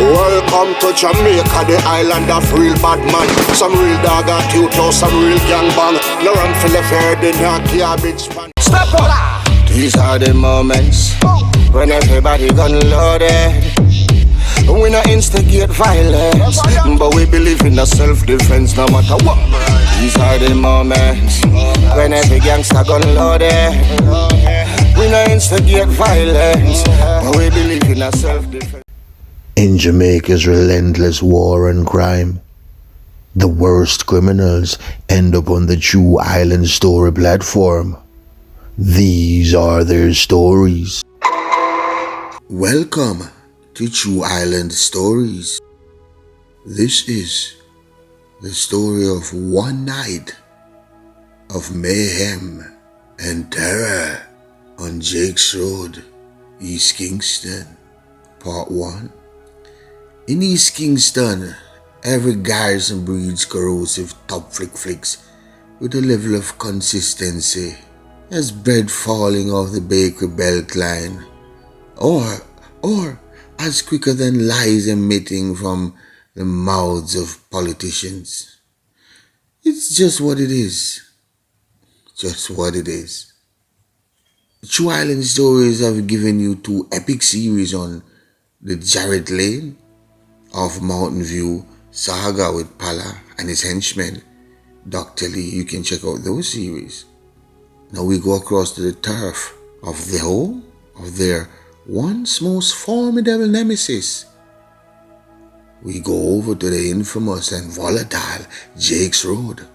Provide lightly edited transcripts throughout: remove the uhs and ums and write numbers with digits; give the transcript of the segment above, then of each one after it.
Welcome to Jamaica, the island of real bad man. Some real dog at you, some real gang bang. No run for the fair, they not garbage pan. Step up! These are the moments when everybody gun loaded. We not instigate violence, but we believe in the self-defense no matter what. These are the moments when every gangster gun loaded. We not instigate violence, but we believe in the self-defense. In Jamaica's relentless war and crime, the worst criminals end up on the True Island Story platform. These are their stories. Welcome to True Island Stories. This is the story of one night of mayhem and terror on Jaques Road, East Kingston. Part 1. In East Kingston, every garrison breeds corrosive top flicks with a level of consistency as bread falling off the bakery belt line, or as quicker than lies emitting from the mouths of politicians. It's just what it is. Just what it is. True Island Stories have given you 2 epic series on the Jarrett Lane of Mountain View saga with Pala and his henchman, Dr. Lee. You can check out those series. Now we go across to the turf of the home of their once most formidable nemesis. We go over to the infamous and volatile Jaques Road,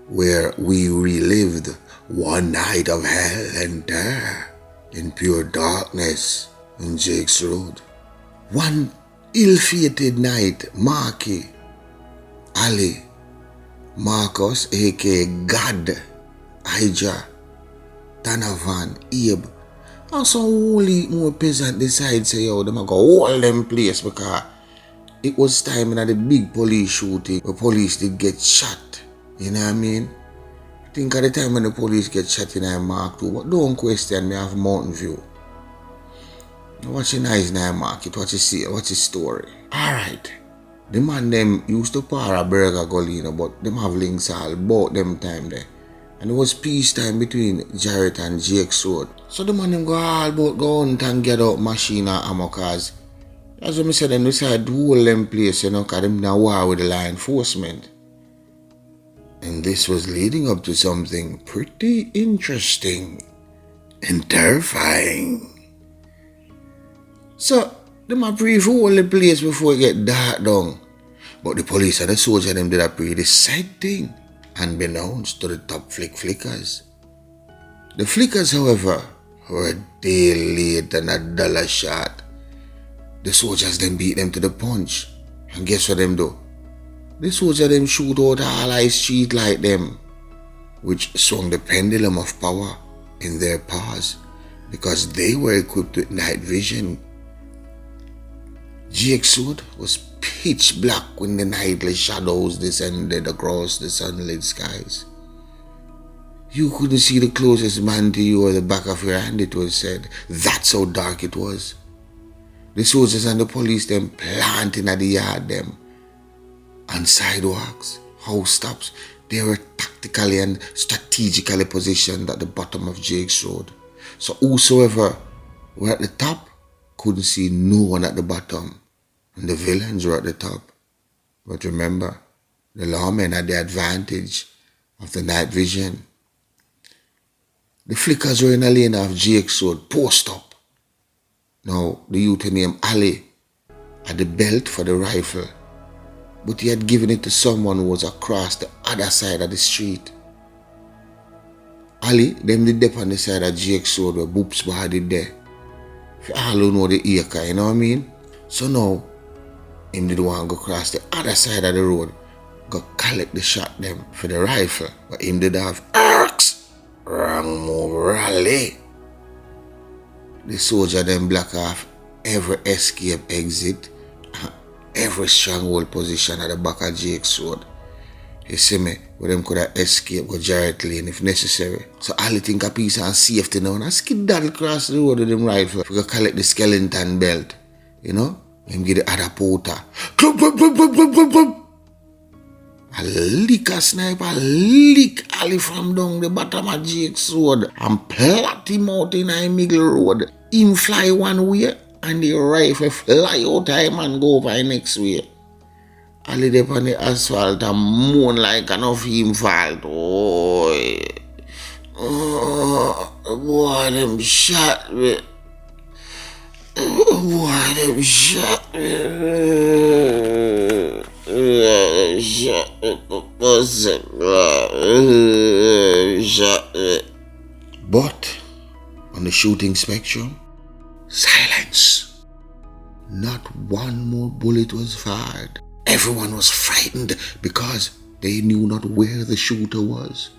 where we relived one night of hell and terror in pure darkness on Jaques Road. One ill-fated night, Marky, Ali, Marcus, aka God, Ija, Donovan, Abe, and some holy more peasant decide say, yo, them a go hold them place because it was time in the big police shooting where police did get shot. You know what I mean? Think of the time when the police get shot in Mark 2, but don't question me, I have Mountain View. Watch your eyes now, market, what you see, what's his story. Alright. The man them used to para burger Golino, but them have links all about them time there. And it was peacetime between Jarrett and Jaques Road. So the man them go all about go hunt and get out machine and ammo cars. As I said, them decide to hold them place, you know, because them now war with the law enforcement. And this was leading up to something pretty interesting and terrifying. So, them a pray for all the place before it get dark down. But the police and the soldier them did a pray the side thing, unbeknownst to the top flickers. The flickers, however, were a day late and $1 short. The soldiers then beat them to the punch. And guess what them do? The soldier them shoot out all high street like them, which swung the pendulum of power in their paws because they were equipped with night vision. Jaques Road was pitch black when the nightly shadows descended across the sunlit skies. You couldn't see the closest man to you or the back of your hand, it was said. That's how dark it was. The soldiers and the police them planting at the yard them. On sidewalks, house tops, they were tactically and strategically positioned at the bottom of Jaques Road. So whosoever were at the top couldn't see no one at the bottom. And the villains were at the top. But remember, the lawmen had the advantage of the night vision. The flickers were in a lane of Jaques Road, post up. Now, the youth named Ali had the belt for the rifle, but he had given it to someone who was across the other side of the street. Ali, them did dip on the side of Jaques Road where Boop's bar did there. If you all who know the acre, you know what I mean? So now, him did want to go across the other side of the road, go collect the shot them for the rifle, but him did have arcs. Wrong move, rally. The soldier then block off every escape exit, every stronghold position at the back of Jaques Road. You see me, where them could have escaped go Jarrett Lane if necessary. So all you think a piece of safety now, and skid that across the road with them rifle. We go collect the skeleton belt, you know? Him get the other porter. Club, club, club, club, club, club, club. A lick a sniper, lick Ali from down the bottom of Jaques road and plot him out in a middle road. Him fly one way and the rifle fly out of him and go over the next way. Ali dey on the asphalt and moan like enough him fault. Boy, them shot me. Boy, them shot me. Shot me. But on the shooting spectrum, silence. Not one more bullet was fired. Everyone was frightened because they knew not where the shooter was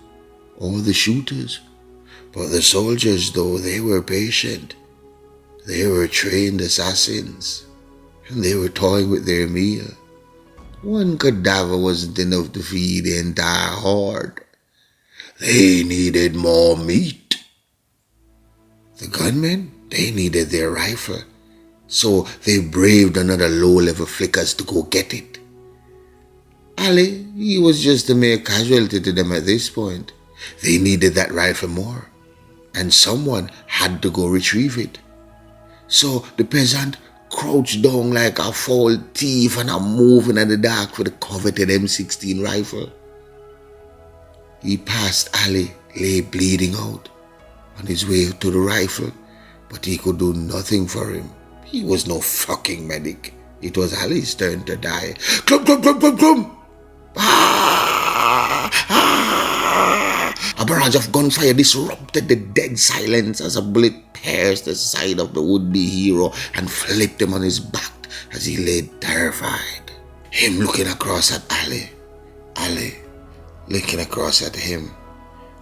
or the shooters. But the soldiers, though, they were patient. They were trained assassins, and they were toying with their meal. One cadaver wasn't enough to feed the entire horde. They needed more meat. The gunmen, they needed their rifle, so they braved another low-level flickers to go get it. Ali, he was just a mere casualty to them at this point. They needed that rifle more, and someone had to go retrieve it. So the peasant crouched down like a foul thief and moving in the dark for the coveted M16 rifle. He passed Ali, lay bleeding out, on his way to the rifle, but he could do nothing for him. He was no fucking medic. It was Ali's turn to die. Clump, clump, clump, clump, clump! A barrage of gunfire disrupted the dead silence as a bullet pierced the side of the would-be hero and flipped him on his back as he lay terrified. Him looking across at Ali. Ali looking across at him.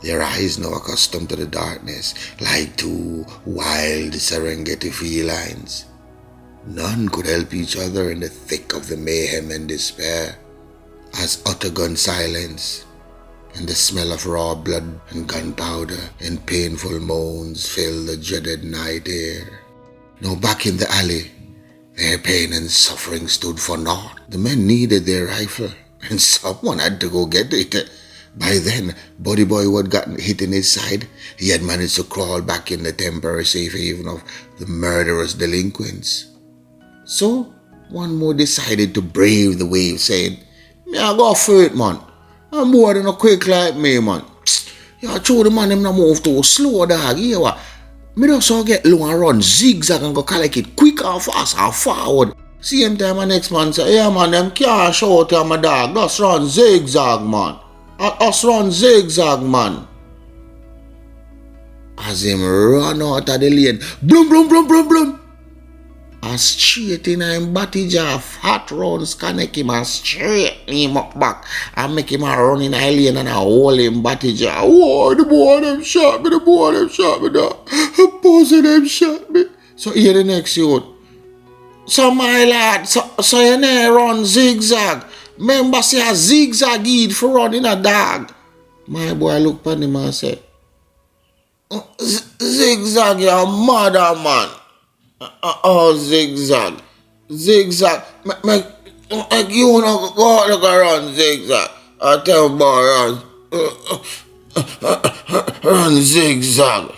Their eyes now accustomed to the darkness, like two wild Serengeti felines. None could help each other in the thick of the mayhem and despair, as utter gun silence and the smell of raw blood and gunpowder and painful moans filled the dreaded night air. Now back in the alley, their pain and suffering stood for naught. The men needed their rifle, and someone had to go get it. By then, Buddy Boy who had gotten hit in his side, he had managed to crawl back in the temporary safe haven of the murderous delinquents. So, one more decided to brave the wave, saying, "Me I go for it, man. I'm more than a quick like me, man. Yeah, true the man, him no move too slow, dog. Yeah, what? Me just so get low and run zigzag and go collect it quick and fast and forward. Same time my next man say, yeah, man, them can't shout to my dog. Just run zigzag, man. Just run zigzag, man." As him run out of the lane, bloom, bloom, bloom, bloom, bloom. And straight in him body jaw, fat rounds connect him and straight him up back and make him a run in a lane and a hold him body jaw. Oh, the boy them shot me, dog. The boss of them shot me. So here the next youth. So my lad, so you know run zigzag. Remember say a zigzag eat for running a dog. My boy look at him and say, "Zigzag, your mother, man." Zigzag. Make you know go look around zigzag. I tell boy run zigzag.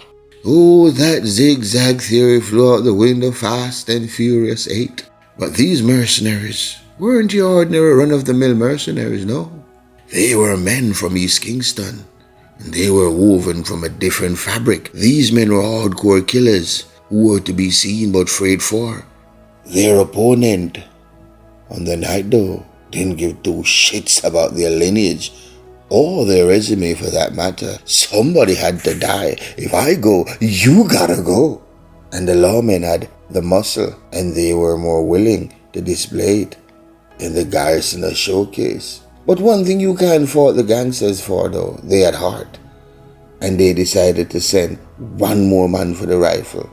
Oh, that zigzag theory flew out the window fast and furious 8. But these mercenaries weren't your ordinary run-of-the-mill mercenaries, no. They were men from East Kingston, and they were woven from a different fabric. These men were hardcore killers who were to be seen but prayed for. Their opponent, on the night though, didn't give two shits about their lineage or their resume for that matter. Somebody had to die. If I go, you gotta go. And the lawmen had the muscle, and they were more willing to display it in the garrison showcase. But one thing you can't fault the gangsters for though, they had heart. And they decided to send one more man for the rifle.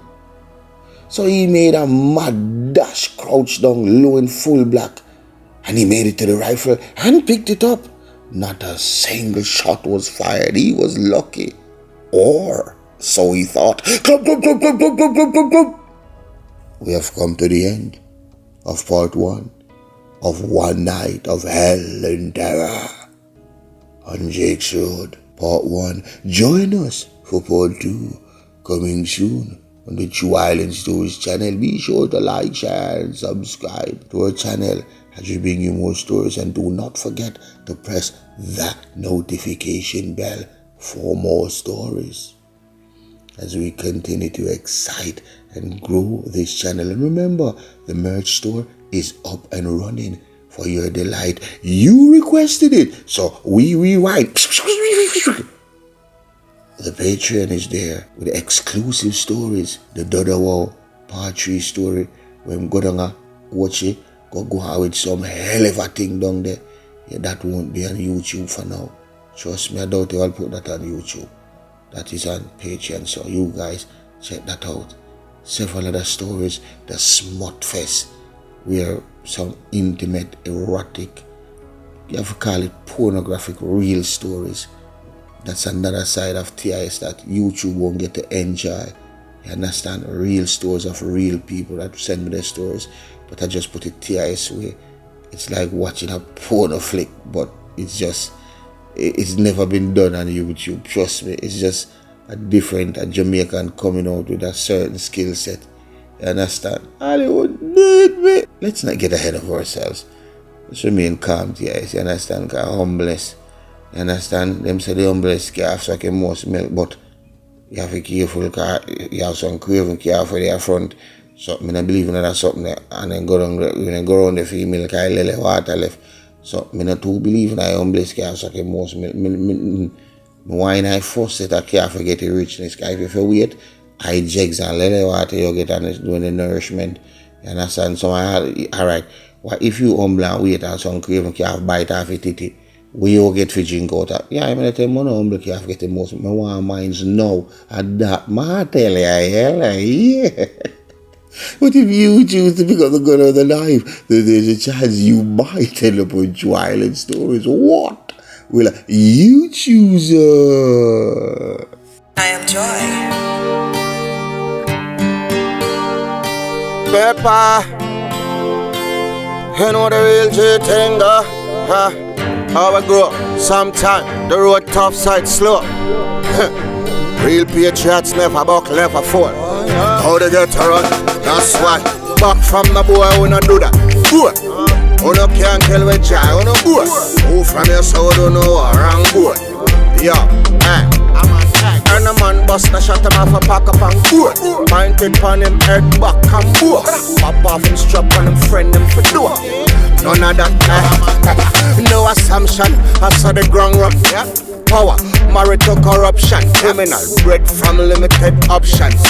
So he made a mad dash, crouched down low in full black, and he made it to the rifle and picked it up. Not a single shot was fired. He was lucky. Or so he thought. Clump, clump, clump, clump, clump, clump, clump, clump. We have come to the end of part 1 of One Night of Hell and Terror on Jaques Road, part 1. Join us for part 2, coming soon on the True Island Stories channel. Be sure to like, share, and subscribe to our channel as we bring you more stories, and do not forget to press that notification bell for more stories as we continue to excite and grow this channel. And remember, the merch store is up and running for your delight. You requested it, so we rewind. The Patreon is there with exclusive stories. The TERR0R part 3 story. When I'm gonna watch it, go out with some hell of a thing down there. Yeah, that won't be on YouTube for now. Trust me, I doubt I'll put that on YouTube. That is on Patreon, so you guys check that out. Several other stories, the Smut Fest, where some intimate, erotic, you have to call it pornographic, real stories. That's another side of TIS that YouTube won't get to enjoy. You understand? Real stories of real people that send me their stories. But I just put it TIS way. It's like watching a porno flick, but it's never been done on YouTube. Trust me, it's just a Jamaican coming out with a certain skill set. You understand? Hollywood need me. Let's not get ahead of ourselves. Let's remain calm, TIS. You understand? Humbleness. You understand? Them say the humblest calf suck the most milk, but you have to be careful because you have some craving calf for their front. So I don't believe in that something there. And then go around the female because I let water left. So I don't too believe in that humblest calf suck the most milk. Why not force it a calf to get the richness? Because if you wait, I Jaques and let the water you get and doing the nourishment. You understand? So alright. What if you humble and wait and some craving calf bite off a titty? We all get to drink out of. Yeah, I'm going to tell you, man, humble calf get the most. I want minds now. And that, man, tell you, yeah. But if you choose to pick up the gun or the knife, then there's a chance you might end up with True Island Stories. What will you choose? I am Joy. Pepper, you know the real G-thing, huh? How we grow up, sometime the road tough, side slow. Real patriots never buck, never fall. How they get to run, that's why. Back from the boy who no do that. Boy, who no can't kill with joy, who no boy. Who from your soul don't know a wrong boy. Yeah, and a man bust a shot him off a pack up and boy. Pointed pon him head back and boy. Pop off him strap on him friend him for door. None of that, no assumption, I saw the ground run, yeah. Power, married to corruption, criminal, bred from limited options.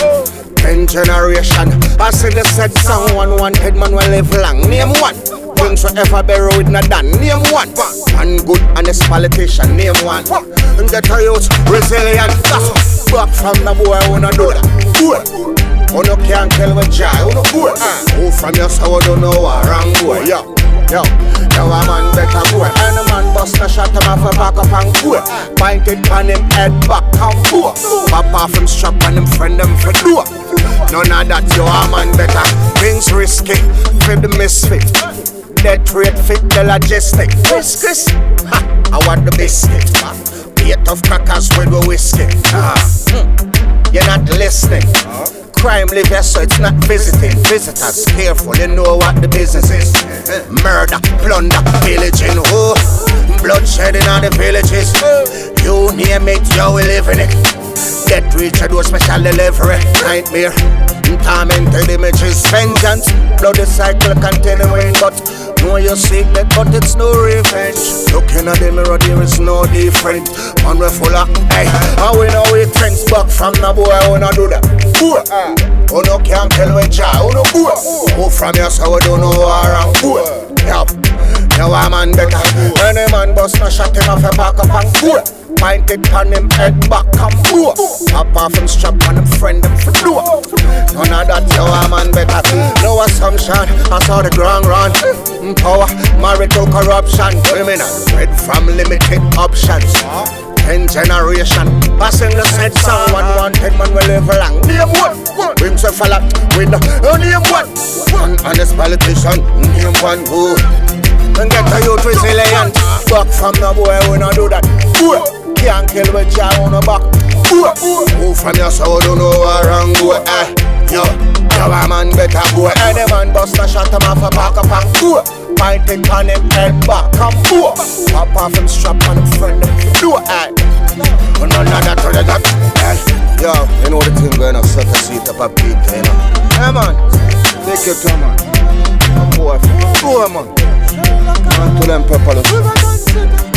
10 generation, I see the said someone wanted man will live long. Name one, things will ever bury with not done. Name one, and good honest politician. Name one, and get a youth resilient. Back from the boy who no do that. Boy, who no can't kill with joy. Who no boy, who from your soul don't know a wrong boy. Yo, a man better boy. And a man bust a shot him off a back up and boy. Pointed on him head back and boy. Pop off him strap on him friend him for door. None of that, yo, a man better. Things risky, fit the misfit. Death rate fit the logistic. Chris, I want the biscuit. Plate of crackers with the whiskey. You're not listening. Crime live here, so it's not visiting. Visitors, careful, you know what the business is. Murder, plunder, pillaging, bloodshed in all the villages. You name it, yo, we live in it. Death reach a door, special delivery. Nightmare, tormented images. Vengeance, bloody cycle continuing. But know you seek that, but it's no revenge. Looking at the mirror, there is no different. Man, we full of, hey, and we know we friends back from the boy who no do that. Who no can't tell with joy, who no boy. Who from your soul don't know around boy. Yup, now a man better. Any man bust no shot him off a back up and boy. Pointed on him head back and boy. Pop off him strap on him friend him for door. None of that, yo, a man better. No assumption, I saw the ground run. Power, married to corruption. Criminal, bred from limited options. 10 generation. I sing the said song, 110 man will live long. Name one, brings a fella with the name one. One honest politician, name one who. And get a youth resilient. Back from the boy, we not do that. Can't kill with your on the back. Move from your soul, don't know where wrong go. Yo, a man better go. Any man bust a shot him off a pack up and go. Point it on him head back and go. Pop off him strap on him friend him do it. But none of that to the gut. Yo, you know the thing going on, set a seat up a beat, you know. Hey man, take it to man. Boy, go man. Man to them pepper.